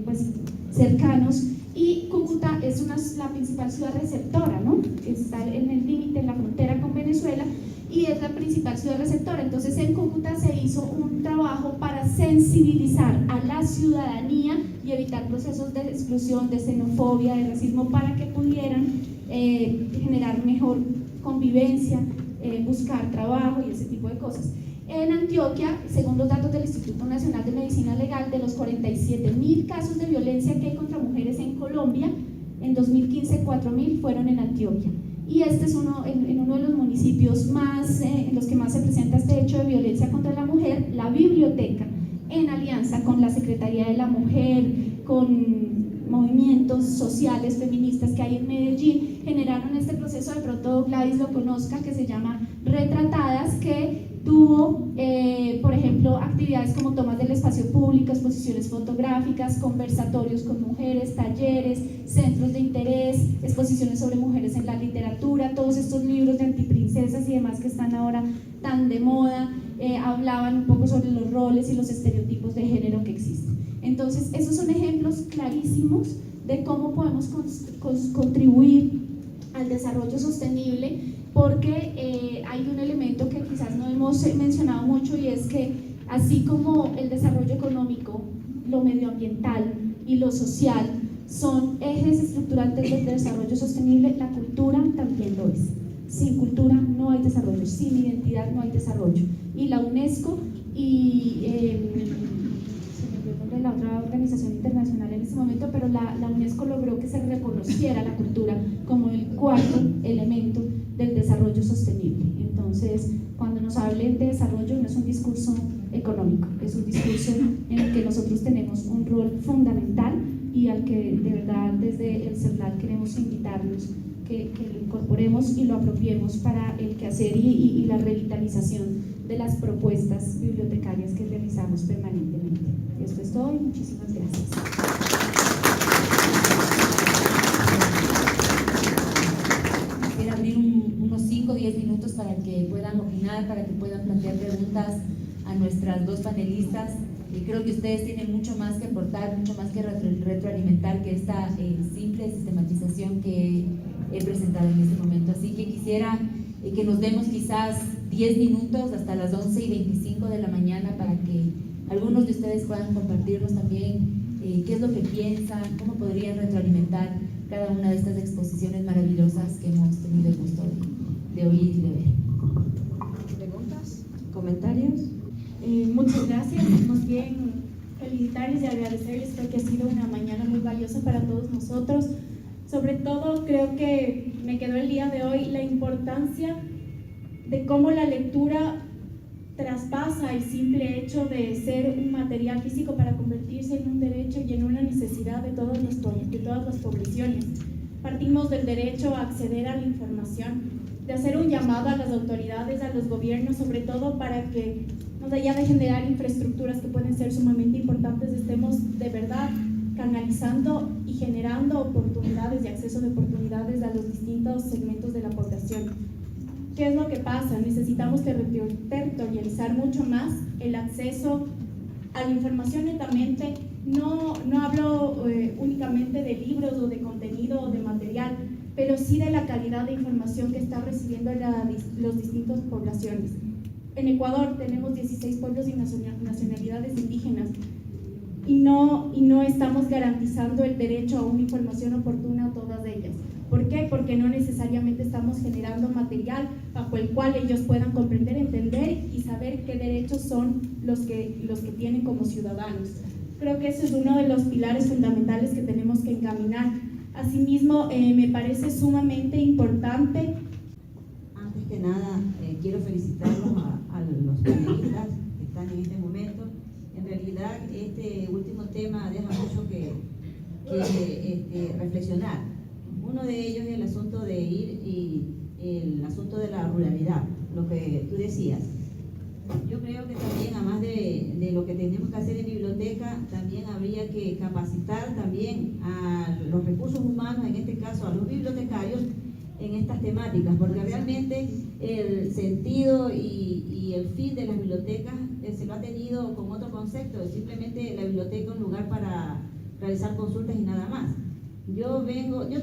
pues, cercanos, y Cúcuta es la principal ciudad receptora, ¿no? Está en el límite, en la frontera con Venezuela, y es la principal ciudad receptora. Entonces en Cúcuta se hizo un trabajo para sensibilizar a la ciudadanía y evitar procesos de exclusión, de xenofobia, de racismo, para que pudieran generar mejor convivencia, buscar trabajo y ese tipo de cosas. En Antioquia, según los datos del Instituto Nacional de Medicina Legal, de los 47.000 casos de violencia que hay contra mujeres en Colombia, en 2015 4.000 fueron en Antioquia. Y este es en uno de los municipios más, en los que más se presenta este hecho de violencia contra la mujer. La biblioteca, en alianza con la Secretaría de la Mujer, con movimientos sociales feministas que hay en Medellín, generaron este proceso, de pronto Gladys lo conozca, que se llama Retratadas, que tuvo, por ejemplo, actividades como tomas del espacio público, exposiciones fotográficas, conversatorios con mujeres, talleres, centros de interés, exposiciones sobre mujeres en la literatura. Todos estos libros de antiprincesas y demás que están ahora tan de moda, hablaban un poco sobre los roles y los estereotipos de género que existen. Entonces, esos son ejemplos clarísimos de cómo podemos contribuir al desarrollo sostenible, porque hay un elemento que quizás no hemos mencionado mucho, y es que así como el desarrollo económico, lo medioambiental y lo social son ejes estructurantes del desarrollo sostenible, la cultura también lo es. Sin cultura no hay desarrollo, sin identidad no hay desarrollo. Y la UNESCO y de la otra organización internacional en este momento, pero la UNESCO logró que se reconociera la cultura como el cuarto elemento del desarrollo sostenible. Entonces, cuando nos hablen de desarrollo, no es un discurso económico, es un discurso en el que nosotros tenemos un rol fundamental y al que de verdad desde el CERLAT queremos invitarnos que lo incorporemos y lo apropiemos para el quehacer y la revitalización de las propuestas bibliotecarias que realizamos permanentemente. Esto es todo y muchísimas gracias. Quisiera abrir unos 5 o 10 minutos para que puedan opinar, para que puedan plantear preguntas a nuestras dos panelistas. Y creo que ustedes tienen mucho más que aportar, mucho más que retroalimentar que esta simple sistematización que he presentado en este momento. Así que quisiera que nos demos quizás 10 minutos hasta las 11:25 de la mañana para que algunos de ustedes puedan compartirnos también qué es lo que piensan, cómo podrían retroalimentar cada una de estas exposiciones maravillosas que hemos tenido el gusto de oír y de ver. ¿Preguntas? ¿Comentarios? Muchas gracias. Más bien felicitarles y agradecerles. Creo que ha sido una mañana muy valiosa para todos nosotros. Sobre todo, creo que me quedó el día de hoy la importancia de cómo la lectura traspasa el simple hecho de ser un material físico para convertirse en un derecho y en una necesidad de todas las poblaciones. Partimos del derecho a acceder a la información, de hacer un llamado a las autoridades, a los gobiernos, sobre todo para que, más allá de generar infraestructuras que pueden ser sumamente importantes, estemos de verdad canalizando y generando oportunidades y acceso de oportunidades a los distintos segmentos de la población. ¿Qué es lo que pasa? Necesitamos territorializar mucho más el acceso a la información netamente. No hablo únicamente de libros o de contenido o de material, pero sí de la calidad de información que están recibiendo las distintas poblaciones. En Ecuador tenemos 16 pueblos y nacionalidades indígenas y no estamos garantizando el derecho a una información oportuna a todas ellas. ¿Por qué? Porque no necesariamente estamos generando material bajo el cual ellos puedan comprender, entender y saber qué derechos son los que tienen como ciudadanos. Creo que ese es uno de los pilares fundamentales que tenemos que encaminar. Asimismo, me parece sumamente importante. Antes que nada, quiero felicitarlos a los panelistas que están en este momento. En realidad, este último tema deja mucho que reflexionar. Uno de ellos es el asunto de ir y el asunto de la ruralidad, lo que tú decías. Yo creo que también, además de lo que tenemos que hacer en biblioteca, también habría que capacitar también a los recursos humanos, en este caso a los bibliotecarios, en estas temáticas, porque realmente el sentido y el fin de las bibliotecas se lo ha tenido con otro concepto, simplemente la biblioteca es un lugar para realizar consultas y nada más. Yo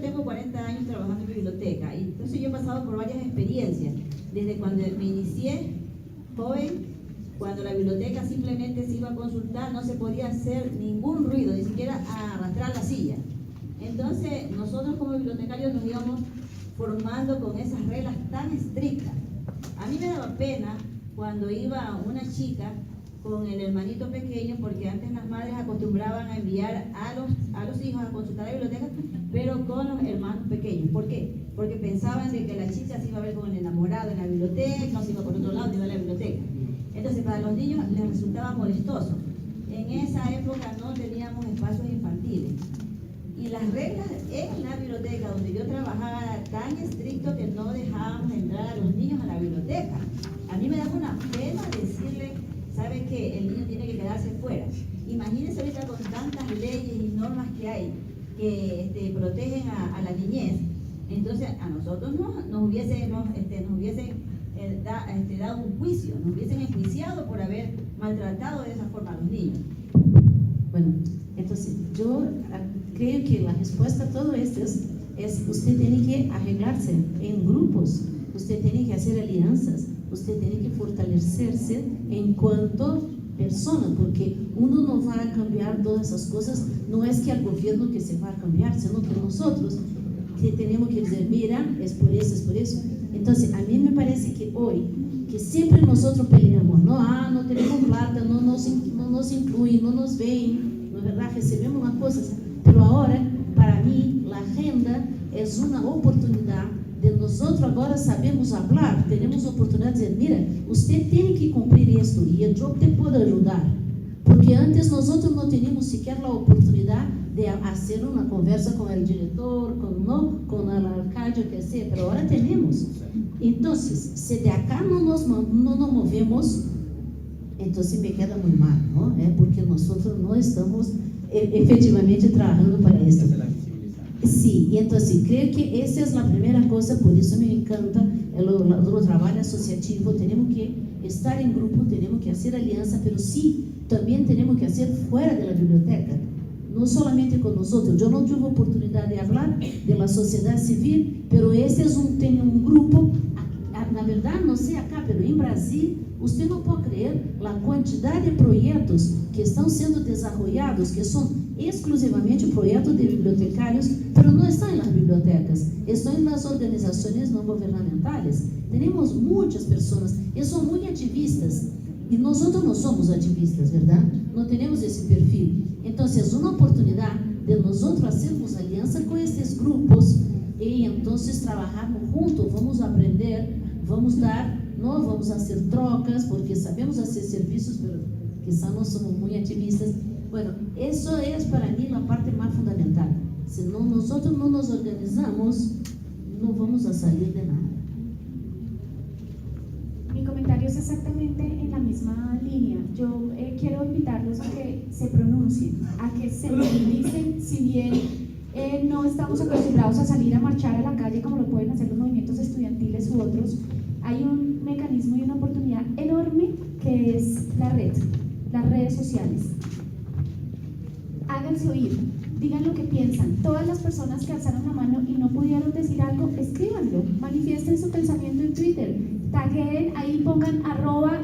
tengo 40 años trabajando en biblioteca, y entonces yo he pasado por varias experiencias, desde cuando me inicié joven, cuando la biblioteca simplemente se iba a consultar, no se podía hacer ningún ruido, ni siquiera arrastrar la silla. Entonces nosotros como bibliotecarios nos íbamos formando con esas reglas tan estrictas. A mí me daba pena cuando iba una chica con el hermanito pequeño, porque antes las madres acostumbraban a enviar a los hijos a consultar a la biblioteca, pero con los hermanos pequeños. ¿Por qué? Porque pensaban de que la chica se iba a ver con el enamorado en la biblioteca, o se iba por otro lado, iba a la biblioteca. Entonces para los niños les resultaba molestoso. En esa época no teníamos espacios infantiles. Y las reglas en la biblioteca donde yo trabajaba eran tan estrictas que no dejábamos entrar a los niños a la biblioteca. A mí me daba una pena decirle, ¿sabe qué? El niño tiene que quedarse fuera. Imagínense ahorita con tantas leyes y normas que hay que protegen a la niñez. Entonces a nosotros nos hubiesen dado un juicio, nos hubiesen enjuiciado por haber maltratado de esa forma a los niños. Bueno, entonces yo creo que la respuesta a todo esto es usted tiene que arreglarse en grupos, usted tiene que hacer alianzas, usted tiene que fortalecerse en cuanto persona, porque uno no va a cambiar todas esas cosas, no es que el gobierno que se va a cambiar, sino que nosotros que tenemos que decir, mira, es por eso, es por eso. Entonces, a mí me parece que hoy, que siempre nosotros peleamos, no tenemos plata, no nos incluyen, no nos ven, no es verdad, recebemos unas cosas, pero ahora, para mí, la agenda es una oportunidad de nosotros agora sabemos hablar, tenemos oportunidad de decir, mira, usted tiene que cumplir esto y yo te puedo ayudar, porque antes nosotros no teníamos siquiera la oportunidad de hacer una conversa con el director, con el alcalde, que sea, pero ahora tenemos. Entonces, si de acá no nos movemos, entonces me queda muy mal, ¿no? Porque nosotros no estamos efectivamente trabajando para esto. Sí, y entonces creo que esa es la primera cosa, por eso me encanta el trabajo asociativo. Tenemos que estar en grupo, tenemos que hacer alianza, pero sí, también tenemos que hacer fuera de la biblioteca, no solamente con nosotros. Yo no tuve oportunidad de hablar de la sociedad civil, pero ese es tem un grupo, na verdad, no sé acá, pero en Brasil, usted no puede creer la cantidad de proyectos que están siendo desarrollados, que son exclusivamente proyectos de bibliotecarios, pero no están en las bibliotecas, están en las organizaciones no gubernamentales. Tenemos muchas personas que son muy activistas Y nosotros no somos activistas, ¿verdad? No tenemos ese perfil. Entonces, una oportunidad de nosotros hacermos alianza con estos grupos y entonces trabajarmos juntos, vamos a aprender, vamos a dar, no vamos a hacer trocas, porque sabemos hacer servicios, pero quizás no somos muy activistas. Bueno, eso es para mí la parte más fundamental. Si nosotros no nos organizamos, no vamos a salir de nada. Mi comentario es exactamente en la misma línea. Yo quiero invitarlos a que se pronuncien, a que se movilicen, si bien no estamos acostumbrados a salir a marchar a la calle como lo pueden hacer los movimientos estudiantiles u otros. Hay un mecanismo y una oportunidad enorme que es la red, las redes sociales. Háganse oír, digan lo que piensan. Todas las personas que alzaron la mano y no pudieron decir algo, escríbanlo, manifiesten su pensamiento en Twitter, tagueen, ahí pongan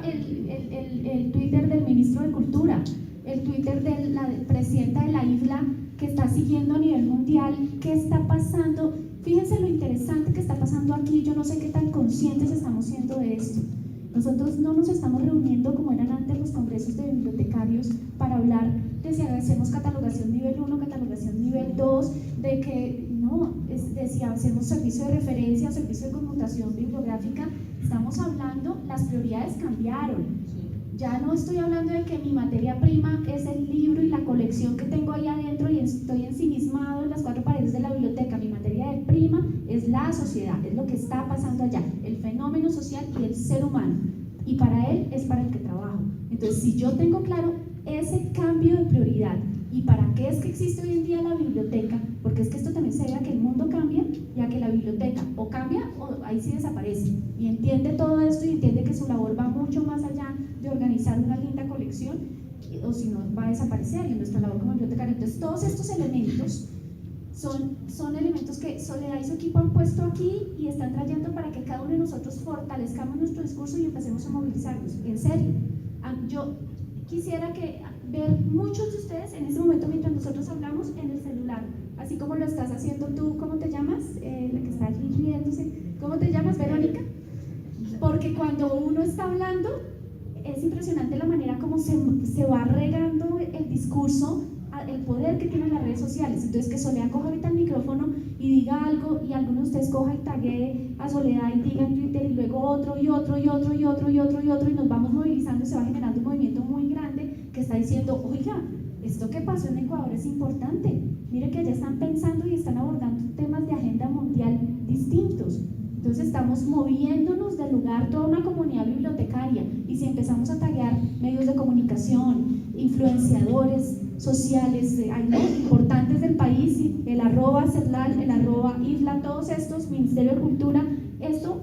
el Twitter del ministro de Cultura, el Twitter de la presidenta de la isla que está siguiendo a nivel mundial qué está pasando. Fíjense lo interesante que está pasando aquí. Yo no sé qué tan conscientes estamos siendo de esto. Nosotros no nos estamos reuniendo como eran antes los congresos de bibliotecarios para hablar de si hacemos catalogación nivel 1, catalogación nivel 2, de que no, de si hacemos servicio de referencia o servicio de conmutación bibliográfica. Estamos hablando, las prioridades cambiaron. Ya no estoy hablando de que mi materia prima es el libro y la colección que tengo ahí adentro y estoy ensimismado en las cuatro paredes de la biblioteca. Mi materia prima es la sociedad, es lo que está pasando allá, el fenómeno social y el ser humano. Y para él es para el que trabajo. Entonces, si yo tengo claro ese cambio de prioridad y para qué es que existe hoy en día la biblioteca, porque es que esto también se debe a que el mundo cambia y a que la biblioteca o cambia o ahí sí desaparece. Y entiende todo esto y entiende que su labor va mucho más allá de organizar una linda colección, o si no va a desaparecer en nuestra labor como bibliotecaria. Entonces todos estos elementos son elementos que Soledad y su equipo han puesto aquí y están trayendo para que cada uno de nosotros fortalezcamos nuestro discurso y empecemos a movilizarnos. En serio, yo quisiera ver muchos de ustedes en este momento mientras nosotros hablamos en el celular, así como lo estás haciendo tú. ¿Cómo te llamas? La que está allí riéndose. ¿Cómo te llamas, Verónica? Porque cuando uno está hablando es impresionante la manera como se va regando el discurso, el poder que tienen las redes sociales. Entonces que Soledad coja ahorita el micrófono y diga algo y alguno de ustedes coja y taguee a Soledad y diga en Twitter y luego otro y otro y otro y otro y otro y otro y nos vamos movilizando y se va generando un movimiento muy grande que está diciendo, oiga, esto que pasó en Ecuador es importante, mire que allá están pensando y están abordando temas de agenda mundial distintos. Entonces estamos moviéndonos del lugar, toda una comunidad bibliotecaria, y si empezamos a taguear medios de comunicación, influenciadores sociales importantes del país, el @CERLAL, el @IFLA, todos estos, Ministerio de Cultura, esto